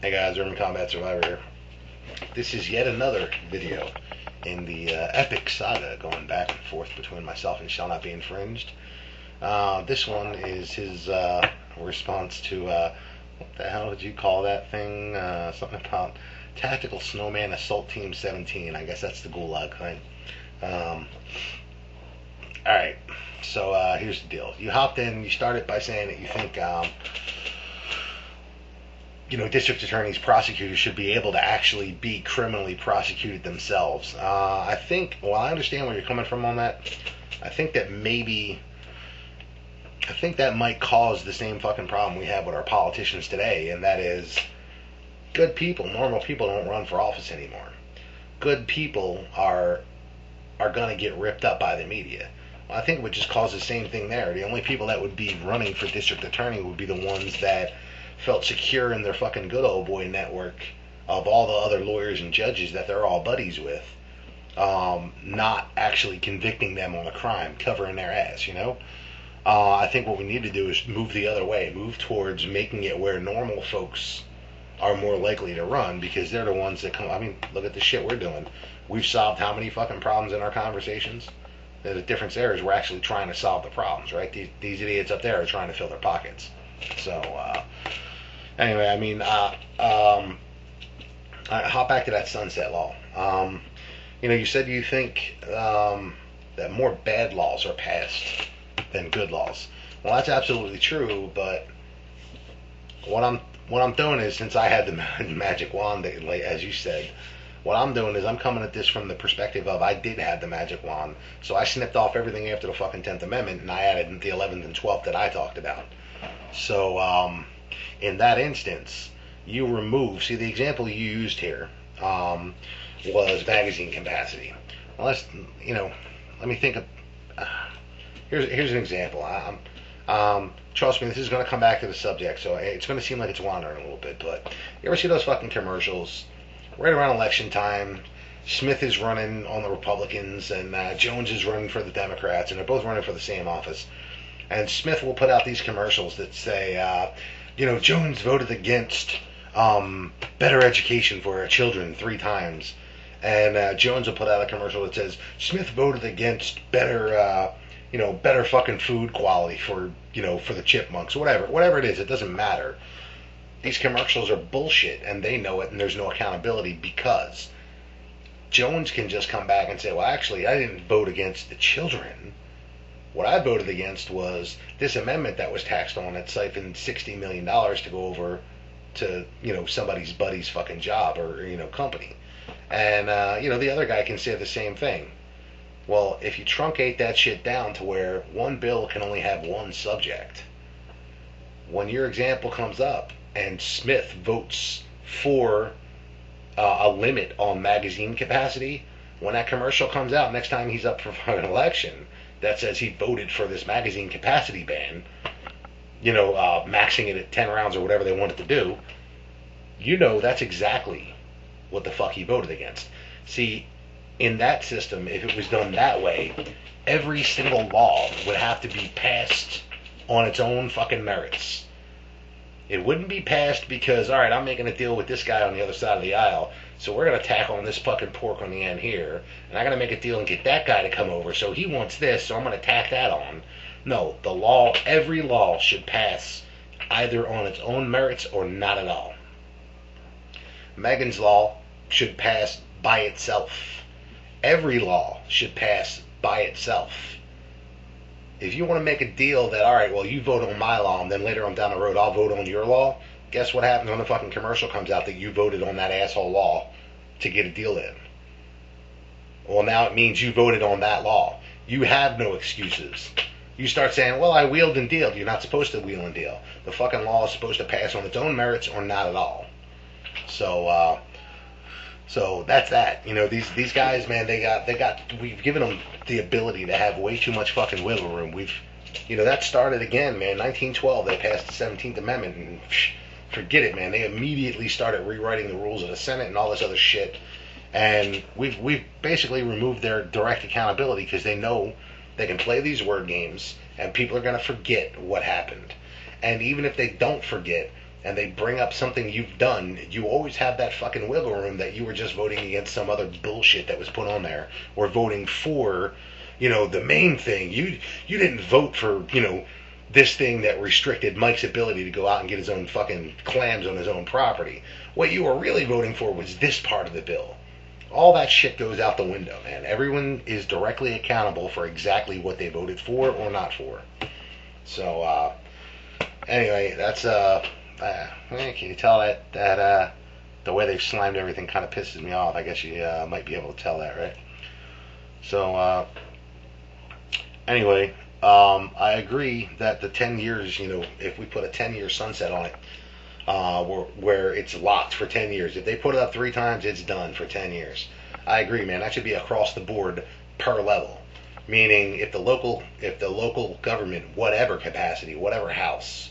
Hey guys, Urban Combat Survivor here. This is yet another video in the epic saga going back and forth between myself and Shall.Not.Be.Infringed. This one is his response to, what the hell did you call that thing? Something about Tactical Snowman Assault Team 17. I guess that's the Goulog thing. Alright, so here's the deal. You hopped in, you started by saying that you think district attorneys, prosecutors should be able to actually be criminally prosecuted themselves. I think, well, I understand where you're coming from on that. I think that might cause the same fucking problem we have with our politicians today, and that is good people, normal people don't run for office anymore. Good people are going to get ripped up by the media. Well, I think it would just cause the same thing there. The only people that would be running for district attorney would be the ones that felt secure in their fucking good old boy network of all the other lawyers and judges that they're all buddies with, not actually convicting them on a crime, covering their ass, I think what we need to do is move the other way, move towards making it where normal folks are more likely to run, because they're the ones that come. I mean, look at the shit we're doing. We've solved how many fucking problems in our conversations? The difference there is we're actually trying to solve the problems, right? These idiots up there are trying to fill their pockets. So, anyway, I mean, I hop back to that sunset law. You said you think that more bad laws are passed than good laws. Well, that's absolutely true, but what I'm doing is, since I had the magic wand, as you said, what I'm doing is I'm coming at this from the perspective of I did have the magic wand, so I snipped off everything after the fucking 10th Amendment, and I added the 11th and 12th that I talked about. So, in that instance, you remove, see, the example you used here was magazine capacity. Well, let me think of, here's an example. Trust me, this is going to come back to the subject, so it's going to seem like it's wandering a little bit, but you ever see those fucking commercials right around election time? Smith is running on the Republicans, and Jones is running for the Democrats, and they're both running for the same office. And Smith will put out these commercials that say, Jones voted against better education for our children 3 times. And Jones will put out a commercial that says, Smith voted against better fucking food quality for the chipmunks. Whatever it is, it doesn't matter. These commercials are bullshit, and they know it, and there's no accountability, because Jones can just come back and say, well, actually, I didn't vote against the children. What I voted against was this amendment that was taxed on that siphoned $60 million to go over to, somebody's buddy's fucking job or, company. And, the other guy can say the same thing. Well, if you truncate that shit down to where one bill can only have one subject, when your example comes up and Smith votes for a limit on magazine capacity, when that commercial comes out next time he's up for an election that says he voted for this magazine capacity ban, maxing it at 10 rounds or whatever they wanted to do, that's exactly what the fuck he voted against. See, in that system, if it was done that way, every single law would have to be passed on its own fucking merits. It wouldn't be passed because, all right, I'm making a deal with this guy on the other side of the aisle, so we're going to tack on this fucking pork on the end here, and I got to make a deal and get that guy to come over, so he wants this, so I'm going to tack that on. No, every law should pass either on its own merits or not at all. Megan's law should pass by itself. Every law should pass by itself. If you want to make a deal that, all right, well, you vote on my law, and then later on down the road I'll vote on your law, guess what happens when the fucking commercial comes out that you voted on that asshole law to get a deal in? Well, now it means you voted on that law. You have no excuses. You start saying, well, I wheeled and dealed. You're not supposed to wheel and deal. The fucking law is supposed to pass on its own merits or not at all. So that's that. These guys, man, we've given them the ability to have way too much fucking wiggle room. That started again, man. 1912, they passed the 17th Amendment, and forget it, man. They immediately started rewriting the rules of the Senate and all this other shit. And we've basically removed their direct accountability, because they know they can play these word games, and people are going to forget what happened. And even if they don't forget, and they bring up something you've done, you always have that fucking wiggle room that you were just voting against some other bullshit that was put on there, or voting for, the main thing. You didn't vote for, this thing that restricted Mike's ability to go out and get his own fucking clams on his own property. What you were really voting for was this part of the bill. All that shit goes out the window, man. Everyone is directly accountable for exactly what they voted for or not for. So, anyway, that's, can you tell that the way they've slimed everything kind of pisses me off? I guess you might be able to tell that, right? So, anyway, I agree that the 10 years, if we put a 10-year sunset on it, where it's locked for 10 years. If they put it up 3 times, it's done for 10 years. I agree, man. That should be across the board per level. Meaning, if the local government, whatever capacity, whatever house,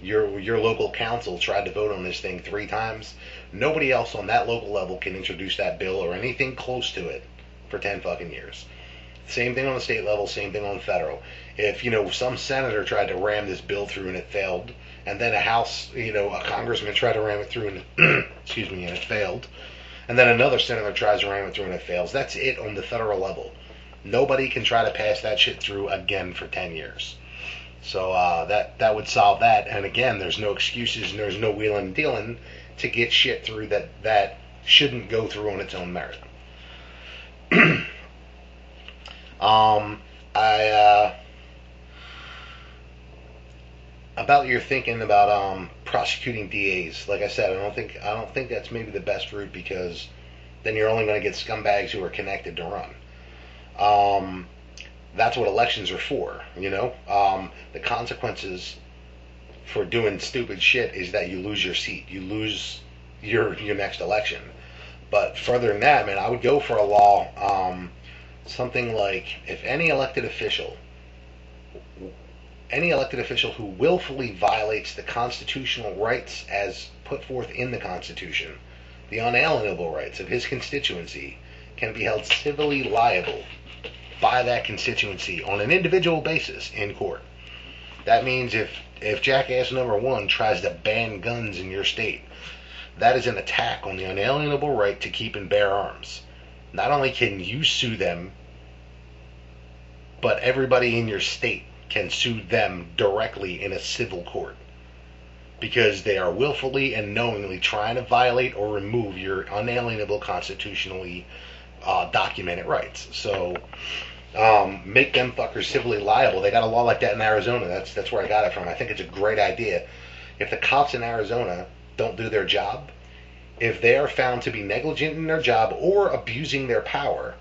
your local council tried to vote on this thing 3 times, nobody else on that local level can introduce that bill or anything close to it for 10 fucking years. Same thing on the state level, same thing on federal. If, some senator tried to ram this bill through and it failed, and then a congressman tried to ram it through and, excuse me, and it failed, and then another senator tries to ram it through and it fails, that's it on the federal level. Nobody can try to pass that shit through again for 10 years. So that would solve that. And again, there's no excuses and there's no wheeling and dealing to get shit through that shouldn't go through on its own merit. About your thinking about prosecuting DAs, like I said, I don't think that's maybe the best route, because then you're only going to get scumbags who are connected to run. That's what elections are for, the consequences for doing stupid shit is that you lose your seat, you lose your next election. But further than that, man, I would go for a law, something like, if any elected official who willfully violates the constitutional rights as put forth in the Constitution, the unalienable rights of his constituency, can be held civilly liable by that constituency on an individual basis in court. That means if jackass number 1 tries to ban guns in your state, that is an attack on the unalienable right to keep and bear arms. Not only can you sue them, but everybody in your state can sue them directly in a civil court, because they are willfully and knowingly trying to violate or remove your unalienable constitutionally documented rights. So make them fuckers civilly liable. They got a law like that in Arizona. That's where I got it from. I think it's a great idea. If the cops in Arizona don't do their job, if they are found to be negligent in their job or abusing their power,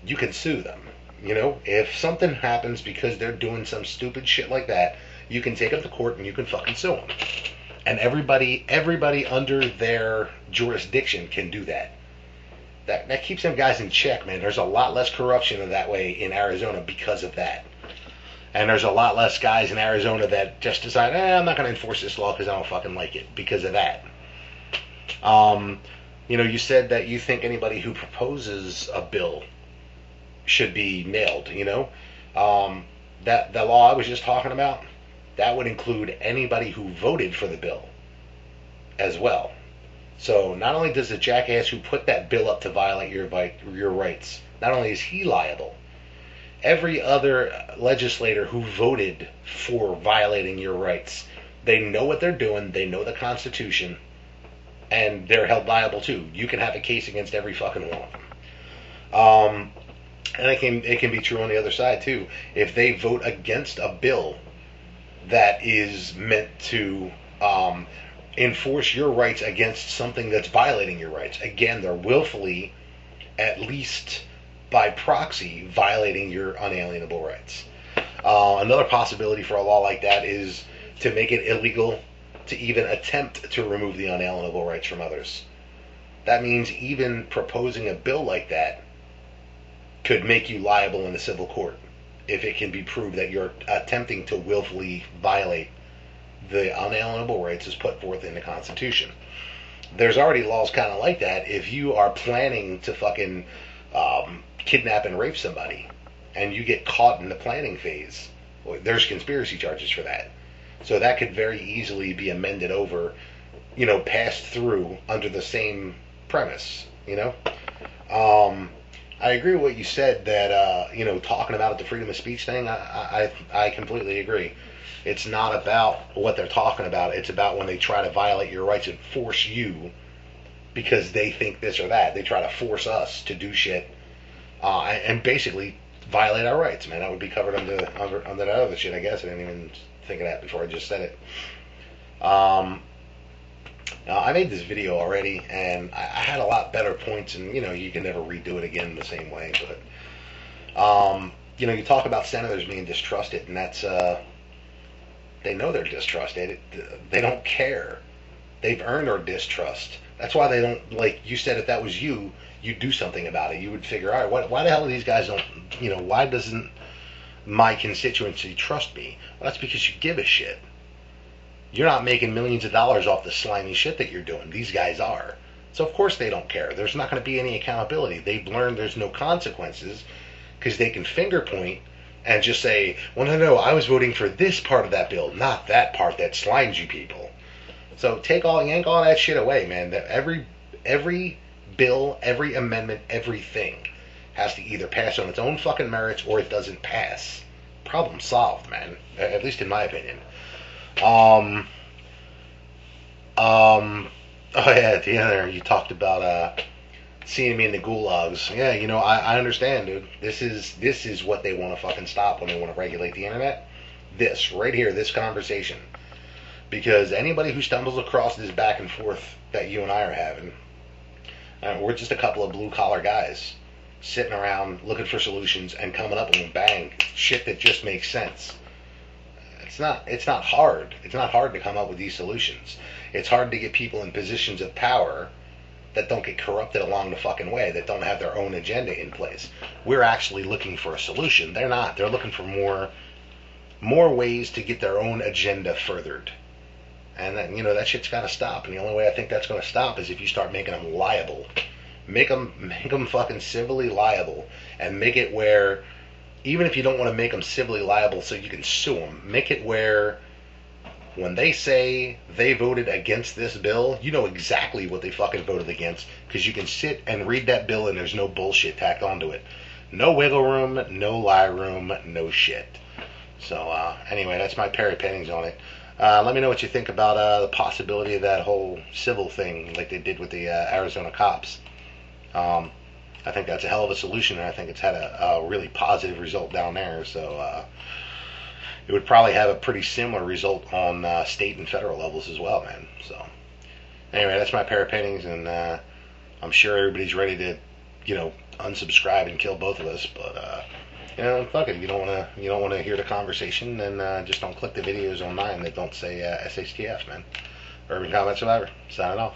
you can sue them. If something happens because they're doing some stupid shit like that, you can take them to court and you can fucking sue them. And everybody under their jurisdiction can do that. That keeps them guys in check, man. There's a lot less corruption in that way in Arizona because of that. And there's a lot less guys in Arizona that just decide, I'm not going to enforce this law because I don't fucking like it because of that. You said that you think anybody who proposes a bill should be nailed, that the law I was just talking about, that would include anybody who voted for the bill as well. So not only does the jackass who put that bill up to violate your rights, not only is he liable, every other legislator who voted for violating your rights, they know what they're doing, they know the Constitution, and they're held liable too. You can have a case against every fucking one of them. And it can be true on the other side too. If they vote against a bill that is meant to enforce your rights against something that's violating your rights, again, they're willfully, at least by proxy, violating your unalienable rights. Another possibility for a law like that is to make it illegal to even attempt to remove the unalienable rights from others. That means even proposing a bill like that could make you liable in a civil court if it can be proved that you're attempting to willfully violate the unalienable rights as put forth in the Constitution. There's already laws kind of like that. If you are planning to fucking kidnap and rape somebody and you get caught in the planning phase, well, there's conspiracy charges for that. So that could very easily be amended over, passed through under the same premise, I agree with what you said that, talking about the freedom of speech thing, I completely agree. It's not about what they're talking about. It's about when they try to violate your rights and force you because they think this or that. They try to force us to do shit and basically violate our rights, man. That would be covered under that other shit, I guess. I didn't even think of that before I just said it. I made this video already, and I had a lot better points, and you can never redo it again the same way. But you talk about senators being distrusted, and that's they know they're distrusted. They don't care. They've earned our distrust. That's why they don't, like you said, if that was you, you'd do something about it. You would figure, all right, why the hell do these guys don't, why doesn't my constituency trust me? Well, that's because you give a shit. You're not making millions of dollars off the slimy shit that you're doing. These guys are. So of course they don't care. There's not going to be any accountability. They've learned there's no consequences because they can finger point and just say, well, no, I was voting for this part of that bill, not that part that slimes you people. So yank all that shit away, man. That every bill, every amendment, everything has to either pass on its own fucking merits or it doesn't pass. Problem solved, man. At least in my opinion. Oh yeah, at the end there you talked about seeing me in the gulags. Yeah, I understand, dude. This is what they want to fucking stop when they want to regulate the internet. This right here, this conversation. Because anybody who stumbles across this back and forth that you and I are having, we're just a couple of blue collar guys sitting around looking for solutions and coming up with bang shit that just makes sense. It's not hard. It's not hard to come up with these solutions. It's hard to get people in positions of power that don't get corrupted along the fucking way, that don't have their own agenda in place. We're actually looking for a solution. They're not. They're looking for more ways to get their own agenda furthered. And that shit's got to stop. And the only way I think that's going to stop is if you start making them liable. Make them fucking civilly liable, and make it where, even if you don't want to make them civilly liable so you can sue them, make it where when they say they voted against this bill, you know exactly what they fucking voted against, because you can sit and read that bill and there's no bullshit tacked onto it. No wiggle room, no lie room, no shit. So anyway, that's my pair of pennies on it. Let me know what you think about the possibility of that whole civil thing like they did with the Arizona cops. I think that's a hell of a solution, and I think it's had a really positive result down there. So it would probably have a pretty similar result on state and federal levels as well, man. So anyway, that's my pair of pennies, and I'm sure everybody's ready to, unsubscribe and kill both of us. But fuck it. If you don't want to hear the conversation, then just don't click the videos online that don't say SHTF, man. Urban Combat Survivor, signing off.